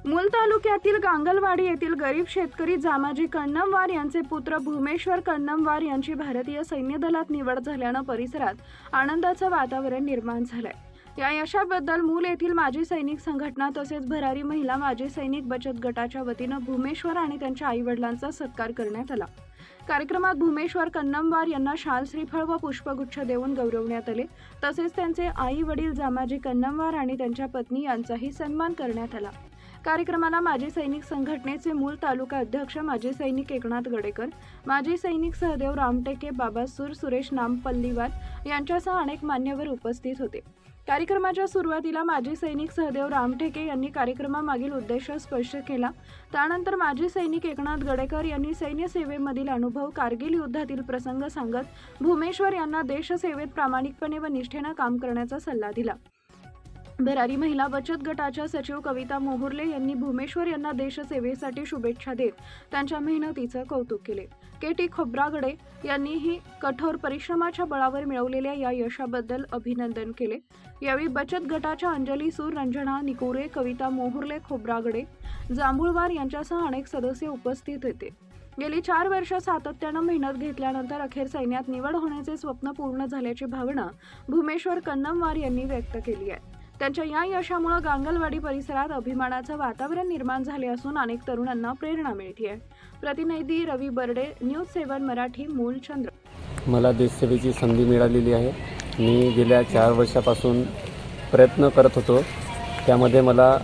मूल तालुक्यातील गांगलवाडी येथील गरीब शेतकरी जामाजी कन्नमवार यांचे पुत्र भूमेश्वर कन्नमवार यांची भारतीय सैन्य दलात निवड झाल्यानं परिसरात आनंदाचं वातावरण निर्माण झालंय। या यशाबद्दल मूल येथील माजी सैनिक संघटना तसेच भरारी महिला माजी सैनिक बचत गटाच्या वतीनं भूमेश्वर आणि त्यांच्या आईवडिलांचा सत्कार करण्यात आला। कार्यक्रमात भूमेश्वर कन्नमवार यांना शाल श्रीफळ व पुष्पगुच्छ देऊन गौरवण्यात आले। तसेच त्यांचे आई वडील जामाजी कन्नमवार आणि त्यांच्या पत्नी यांचाही सन्मान करण्यात आला। कार्यक्रमाला माजी सैनिक संघटनेचे मूल तालुका अध्यक्ष माजी सैनिक एकनाथ गडेकर, माजी सैनिक सहदेव रामटेके, बाबासूर, सुरेश नामपल्लीवार यांच्यासह अनेक मान्यवर उपस्थित होते। कार्यक्रमाच्या सुरुवातीला माजी सैनिक सहदेव रामटेके यांनी कार्यक्रमामागील उद्देश स्पष्ट केला। त्यानंतर माजी सैनिक एकनाथ गडेकर यांनी सैन्य सेवेमधील अनुभव, कारगिल युद्धातील प्रसंग सांगत भूमेश्वर यांना देशसेवेत प्रामाणिकपणे व निष्ठेने काम करण्याचा सल्ला दिला। भरारी महिला बचत गटाच्या सचिव कविता मोहुर्ले यांनी भूमेश्वर यांना देशसेवेसाठी शुभेच्छा देत त्यांच्या मेहनतीचं कौतुक केले। केटी खोब्रागडे यांनीही कठोर परिश्रमाच्या बळावर मिळवलेल्या या यशाबद्दल अभिनंदन केले। यावेळी बचत गटाच्या अंजली सूर, रंजना निकोरे, कविता मोहुर्ले, खोब्रागडे, जांभूळवार यांच्यासह अनेक सदस्य उपस्थित होते। गेली 4 वर्ष सातत्यानं मेहनत घेतल्यानंतर अखेर सैन्यात निवड होण्याचे स्वप्न पूर्ण झाल्याची भावना भूमेश्वर कन्नमवार यांनी व्यक्त केली आहे। त्यांच्या या यशामुळे गांगलवाडी परिसरात अभिमानाचं वातावरण निर्माण झाले असून अनेक तरुणांना प्रेरणा मिळते। प्रतिनिधी रवी बर्डे, न्यूज 7 मराठी, मूल चंद्र। मला देशसेवेची संधी मिळालेली आहे। मी गेल्या 4 वर्षापासून प्रयत्न करत होतो। त्यामध्ये मला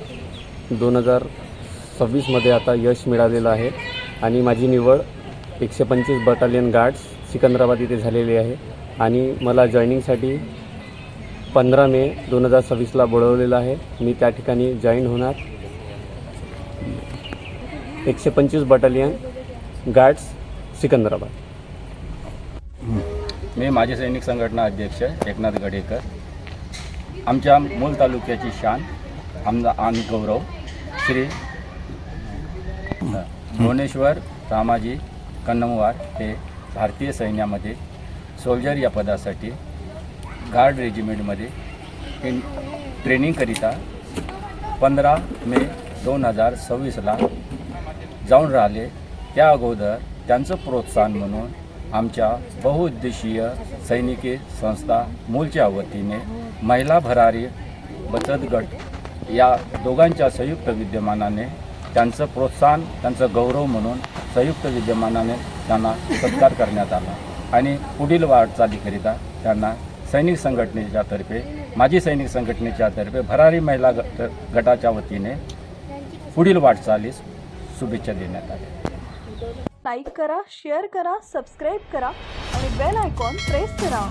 2026 मध्ये आता यश मिळालेलं आहे आणि माझी निवड 125 बटालियन गार्ड्स सिकंदराबाद इथे झालेली आहे आणि मला जॉईनिंगसाठी 15 मे 2026 ला बोलवलेलं आहे। मी त्या ठिकाणी जॉईन होणार। 125 बटालियन गार्ड्स सिकंदराबाद। मी माजी सैनिक संघटना अध्यक्ष एकनाथ गडेकर। आमच्या मूल तालुक्याची शान आणि गौरव श्री भुवनेश्वर रामाजी कन्नमवार हे भारतीय सैन्यामध्ये सोल्जर या पदासाठी गार्ड रेजिमेंटमध्ये ट्रेनिंगकरिता 15 मे 2026 ला जाऊन राहिले। त्या अगोदर त्यांचं प्रोत्साहन म्हणून आमच्या बहुउद्देशीय सैनिकी संस्था मूलच्या वतीने महिला भरारी बचत गट या दोघांच्या संयुक्त विद्यमानाने त्यांचं प्रोत्साहन, त्यांचं गौरव म्हणून संयुक्त विद्यमानाने त्यांना सत्कार करण्यात आला आणि पुढील वाटचालीकरिता त्यांना सैनिक संघटनेच्या तर्फे, माजी सैनिक संघटनेच्या तर्फे भरारी महिला गटाच्या वतीने पुढील वाटचालीस शुभेच्छा देण्यात आल्या। लाईक करा, शेअर करा, सबस्क्राईब करा आणि बेल आयकॉन प्रेस करा।